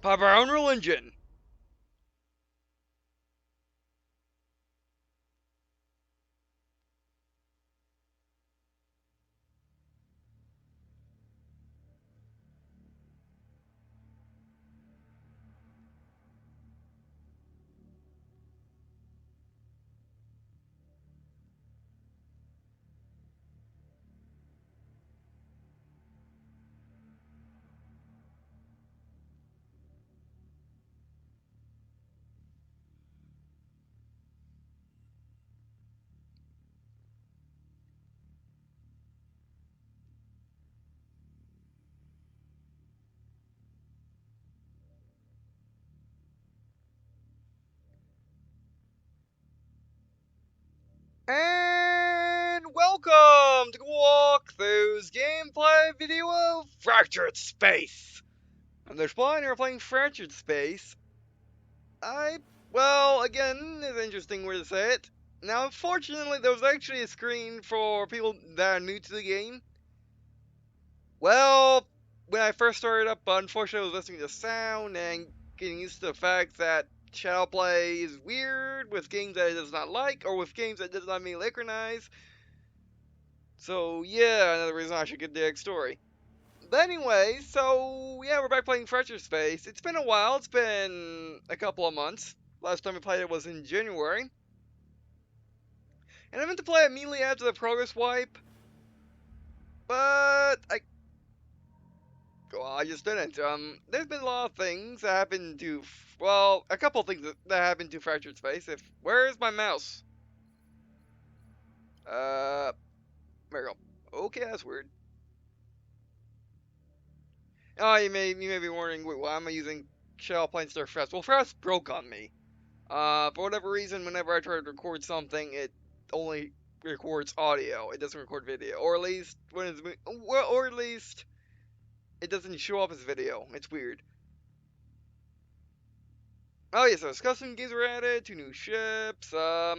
Pop our own religion. And welcome to Walkthrough's gameplay video of Fractured Space. I'm there's one here playing Fractured Space. Well, again, it's an interesting way to say it. Now, unfortunately, there was actually a screen for people that are new to the game. Well, when I first started up, unfortunately, I was listening to sound and getting used to the fact that shadow play is weird with games that it does not like, or with games that it does not immediately recognize. So, yeah, another reason I should get the next story. But anyway, so, yeah, we're back playing Fractured Space. It's been a while, it's been a couple of months. Last time we played it was in January. And I meant to play it immediately after the progress wipe, but I just didn't. There's been a lot of things that happened to, well, a couple of things that happened to Fractured Space. Where's my mouse? Uh, there we go. Okay, that's weird. Oh, you may be wondering, wait, why am I using Shell Plane Star Fast? Well, Fast broke on me. For whatever reason, whenever I try to record something, it only records audio. It doesn't record video, or at least when it's well, or at least it doesn't show up as video. It's weird. Oh yeah, so custom games were added, 2 new ships. But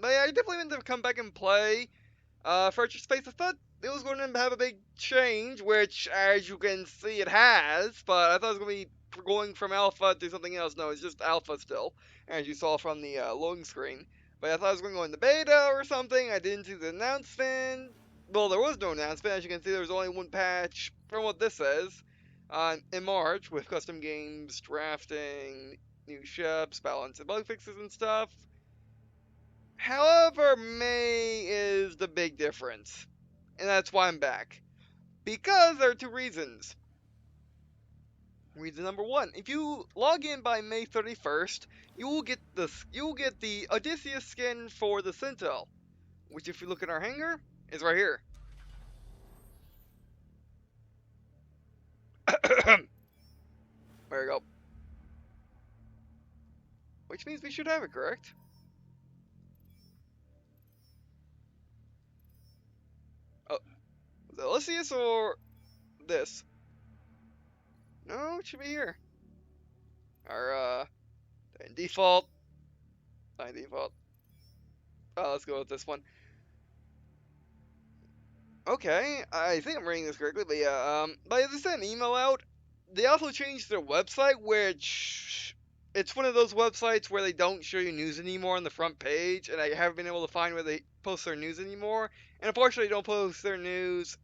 yeah, I definitely meant to come back and play Fractured Space. I thought it was going to have a big change, which, as you can see, it has. But I thought it was going to be going from alpha to something else. No, it's just alpha still, as you saw from the loading screen. But I thought it was going to go into beta or something. I didn't see the announcement. Well, there was no announcement. As you can see, there was only one patch from what this says in March with custom games, drafting, new ships, balance and bug fixes and stuff. However, May is the big difference, and that's why I'm back. Because there are 2 reasons. Reason number 1: if you log in by May 31st, you will get the Odysseus skin for the Citadel, which, if you look at our hangar, is right here. There we go. Which means we should have it, correct? Oh, was it Odysseus or this? No, it should be here. Our default. By default. Let's go with this one. Okay, I think I'm reading this correctly, but yeah, but they sent an email out. They also changed their website, which it's one of those websites where they don't show you news anymore on the front page, and I haven't been able to find where they post their news anymore. And unfortunately, they don't post their news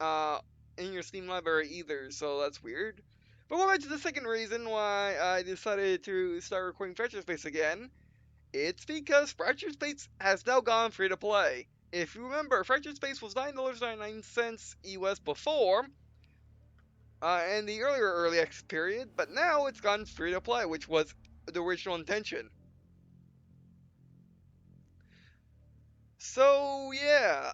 uh, in your Steam library either, so that's weird. But going back to the second reason why I decided to start recording Fractured Space again, it's because Fractured Space has now gone free to play. If you remember, Fractured Space was $9.99 US before, in the early access period, but now it's gone free to play, which was the original intention. So yeah,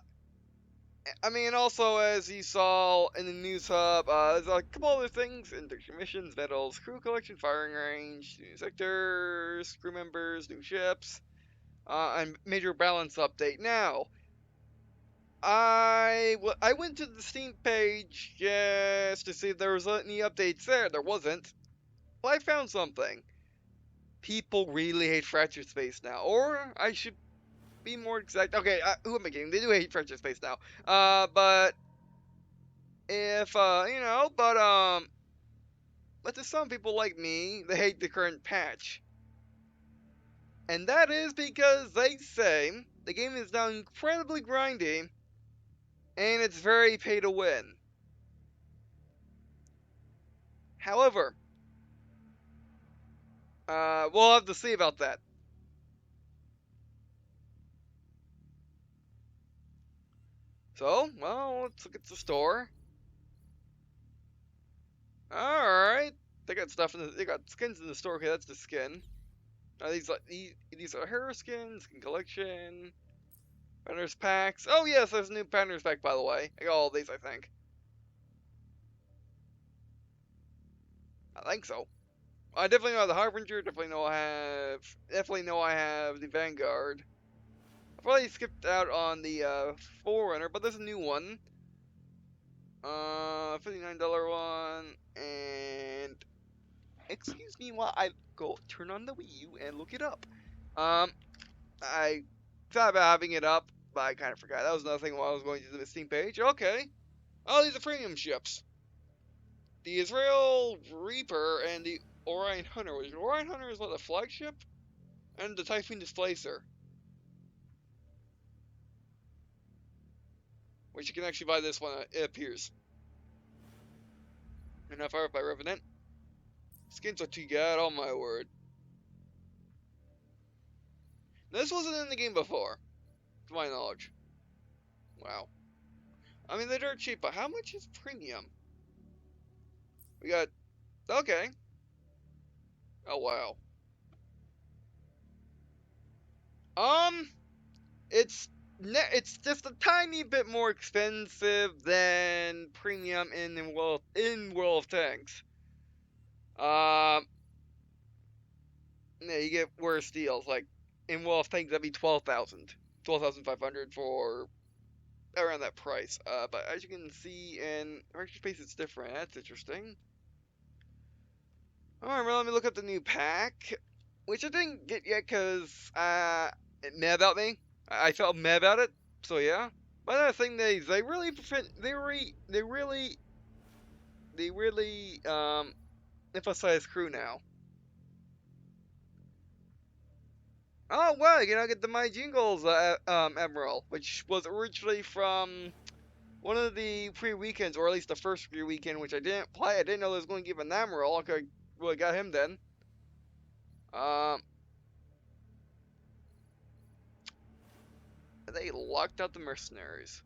I mean, also as you saw in the news hub, there's a couple other things: interaction missions, medals, crew collection, firing range, new sectors, crew members, new ships, and major balance update. Now, I went to the Steam page just to see if there was any updates there. There wasn't. Well, I found something. People really hate Fractured Space now, or I should be more exact. Okay, who am I kidding? They do hate Fractured Space now. But if but to some people like me, they hate the current patch. And that is because they say the game is now incredibly grindy and it's very pay to win. However, we'll have to see about that. So, well, let's look at the store. Alright. They got stuff they got skins in the store. Okay, that's the skin. These are hero skins, skin collection, Patterners packs. Oh yes, there's a new Patterners pack by the way. I got all these, I think. I think so. I definitely know the Harbinger. Definitely know I have the Vanguard. I probably skipped out on the Forerunner, but there's a new one. $59 one, and excuse me while I go turn on the Wii U and look it up. I thought about having it up, but I kind of forgot. That was another thing while I was going to the Steam page. Okay. Oh, these are premium ships. The Israel Reaper and the Orion Hunter. Which Orion Hunter is what, the flagship? And the Typhoon Displacer. Which you can actually buy this one, it appears. And not fired by Revenant. Skins are too good, oh my word. This wasn't in the game before, to my knowledge. Wow. I mean, they're dirt cheap, but how much is premium? We got, okay. Oh wow. Um, it's just a tiny bit more expensive than premium in World of Tanks. Yeah, you get worse deals. Like in World of Tanks, that'd be 12,500 for around that price. But as you can see in Archer Space, it's different. That's interesting. Alright, well, let me look up the new pack, which I didn't get yet because it meh about me. I felt meh about it, so yeah. But another thing, they really emphasize crew now. Oh wow, you can now get the My Jingles Emerald, which was originally from one of the free weekends, or at least the first free weekend, which I didn't play. I didn't know they was going to give an Emerald. Okay, well, I got him then. Um, they locked out the mercenaries.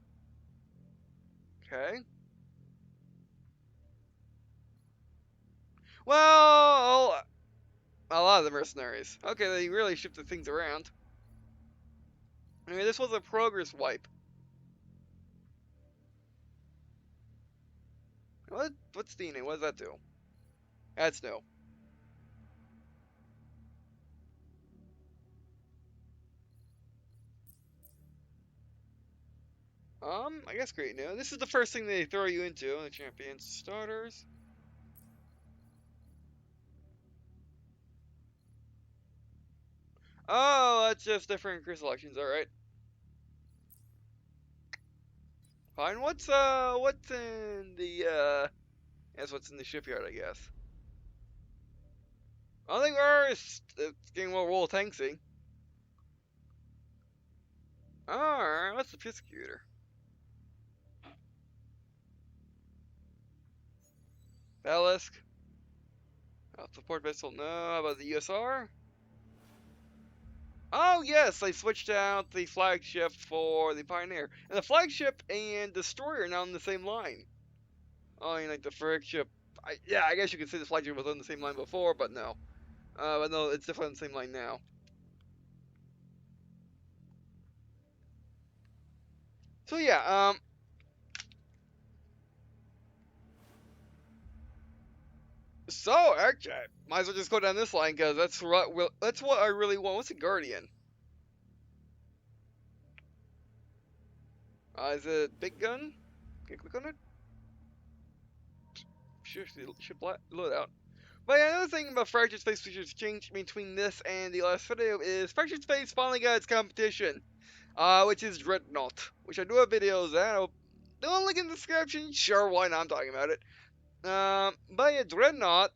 Okay. Well, a lot of the mercenaries. Okay, they really shifted things around. I mean, this was a progress wipe. What's Steaming? What does that do? That's new. I guess great new. This is the first thing they throw you into the champions starters. Oh, that's just different crew selections. All right. Fine. What's in the That's what's in the shipyard, I guess. I don't think it's getting more roll tanksy. Alright, what's the Piscuter? Ballast. Support vessel, no. How about the USR? Oh yes, they switched out the flagship for the Pioneer. And the flagship and destroyer are now in the same line. Oh, you like the flagship. Yeah, I guess you could say the flagship was on the same line before, but no. But no, it's definitely on the same line now. So yeah, so actually, might as well just go down this line because that's what I really want. What's a Guardian? Is it big gun? Can you click on it? Should load out. But yeah, another thing about Fractured Space which has changed between this and the last video is Fractured Space finally got its competition, which is Dreadnought, which I do have videos at. I'll do a link in the description. Sure, why not? I'm talking about it. But yeah, Dreadnought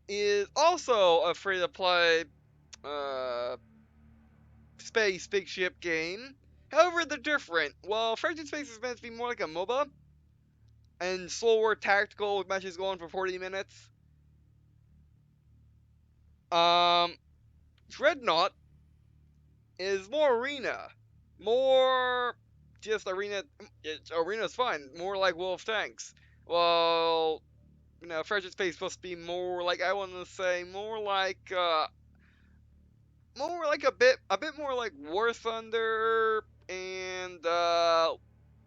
is also a free to play uh, space big ship game. However, they're different. While Frozen Space is meant to be more like a MOBA and slower tactical with matches going for 40 minutes, um, Dreadnought is more arena, more just arena. Arena's fine, more like Wolf Tanks. Well, Frederick Space is supposed to be more like I want to say more like a bit more like War Thunder and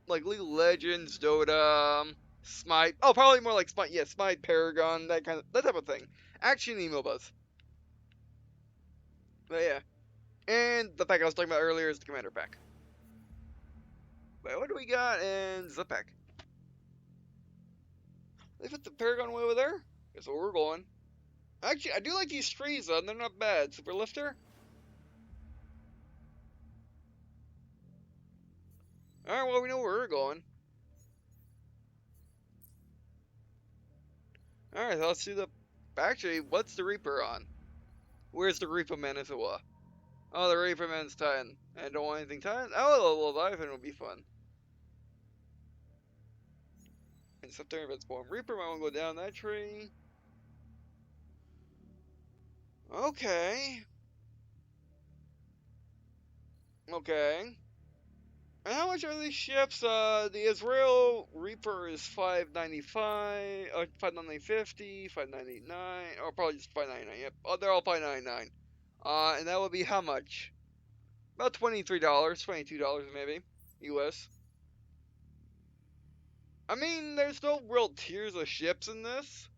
like League of Legends, Dota, Smite. Oh, probably more like Smite. Yeah, Smite, Paragon, that type of thing. Action MOBAs. But yeah, and the pack I was talking about earlier is the Commander pack. But what do we got in the pack? They put the Paragon way over there. Guess where we're going. Actually, I do like these trees though. They're not bad. Super Lifter. All right, well we know where we're going. All right, let's do the. Actually, what's the Reaper on? Where's the Reaper Manitoba? Oh, the Reaper Man's 10. I don't want anything 10. Oh, the Leviathan would be fun. And September events born. Reaper might want to go down that tree. Okay. Okay. And how much are these ships? The Israel Reaper is 595, 599.50, 599, or probably just 599. Yep, oh, they're all 599. And that would be how much? About $23, $22 maybe, US. I mean, there's no real tiers of ships in this.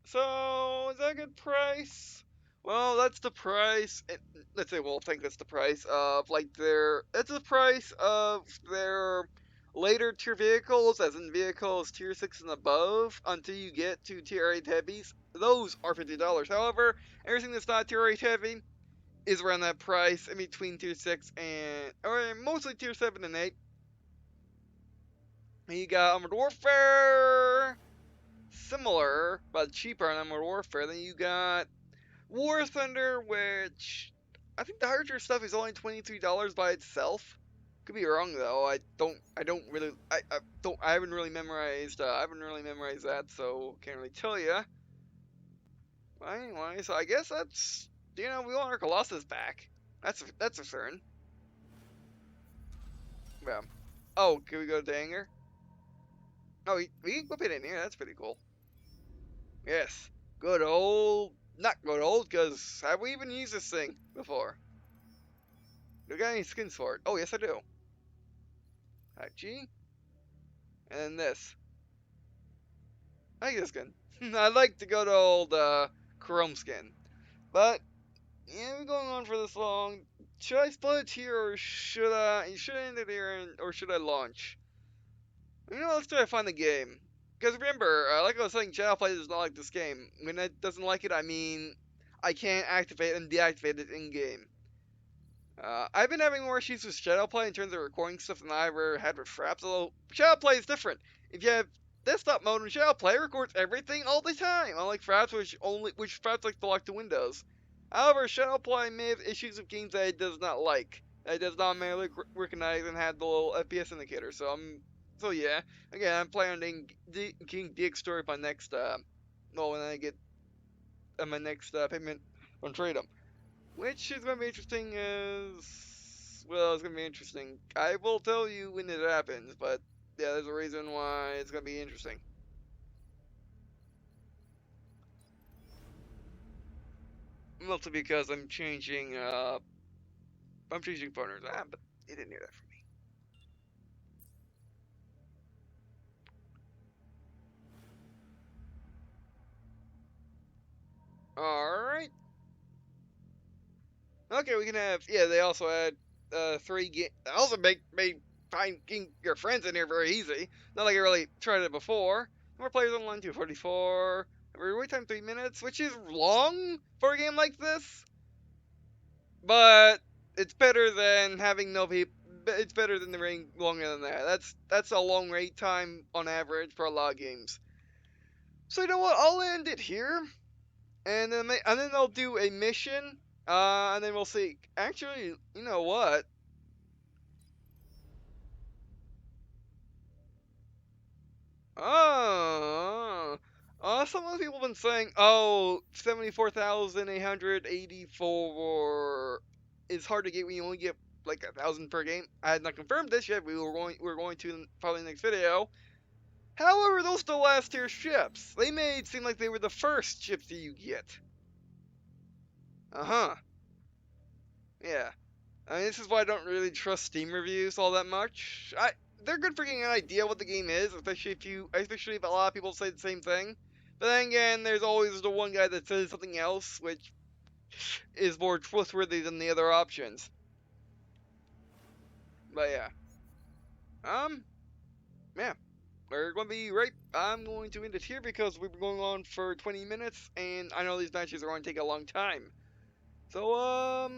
So, is that a good price? Well, that's the price. Let's say we'll think that's the price of like That's the price of their later tier vehicles, as in vehicles tier 6 and above, until you get to tier 8 heavies. Those are $50. However, everything that's not tier 8 heavy is around that price, in between tier 6 or mostly tier 7 and 8. And you got Armored Warfare, similar, but cheaper on Armored Warfare. Then you got War Thunder, which I think the Harcher stuff is only $23 by itself. Could be wrong though. I haven't really memorized. I haven't really memorized that, so can't really tell you. Anyway, so I guess that's we want our Colossus back. That's a certain. Yeah. Oh, can we go to Anger? Oh, we can whip it in here. That's pretty cool. Yes. Good old. Not good old, because have we even used this thing before? Do I got any skins for it? Oh, yes, I do. G. And then this. I like this skin. I like the good old Chrome skin. But, yeah, we're going on for this long. Should I split it here, or should I end it here, or should I launch? Let's try to find the game. Because remember, like I was saying, Channel Play does not like this game. When it doesn't like it, I mean, I can't activate and deactivate it in game. I've been having more issues with Shadowplay in terms of recording stuff than I ever had with Fraps, although Shadowplay is different. If you have desktop mode in Shadowplay, records everything all the time, unlike Fraps, which Fraps likes to lock the windows. However, Shadowplay may have issues with games that it does not like. It does not manually recognize and have the little FPS indicator, so yeah. Again, I'm planning King DX Story my next, when I get my next payment on Trade 'em. Which is going to be interesting well, it's going to be interesting. I will tell you when it happens, but yeah, there's a reason why it's going to be interesting. Mostly because I'm changing partners. But you didn't hear that from me. Alright. Okay, we can have, yeah, they also add 3 games. Also made finding your friends in here very easy. Not like I really tried it before. More players online, 244. Wait time 3 minutes, which is long for a game like this. But it's better than having no people. It's better than the waiting longer than that. That's a long wait time on average for a lot of games. So you know what? I'll end it here. and then they'll do a mission, and then we'll see. Actually, you know what? Oh, some of the people have been saying, oh, 74,884 is hard to get when you only get like 1,000 per game. I had not confirmed this yet. We're going to probably the next video. However, those still last tier ships. They made it seem like they were the first ships that you get. Uh huh. Yeah. I mean, this is why I don't really trust Steam reviews all that much. They're good for getting an idea what the game is, especially if a lot of people say the same thing. But then again, there's always the one guy that says something else, which is more trustworthy than the other options. But yeah, um, yeah, we're going to be right. I'm going to end it here because we've been going on for 20 minutes, and I know these matches are going to take a long time. So,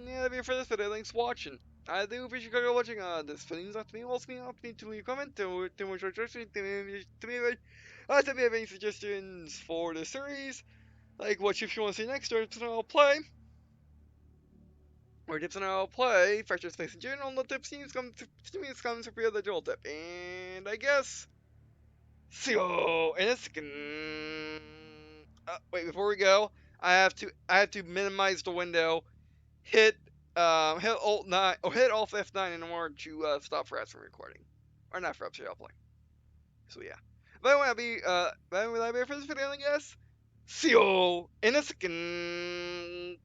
yeah, that'll be it for this video. Thanks for watching. I do appreciate you guys watching this video. Not to me, also me, not to me, to leave a comment, to much suggestions, to me, if you have any suggestions for the series, like what ships you want to see next, or tips on how I'll play, Fracture Space in general, and the tips come to me, it's coming to the dual tip. And I guess, see you in a second. Wait, before we go, I have to minimize the window, hit hit Alt 9 or hit Alt F9 in order to stop Fraps from recording, or not Fraps, yeah, I'll play. So yeah, but anyway, that'll be for this video, I guess. See you in a second.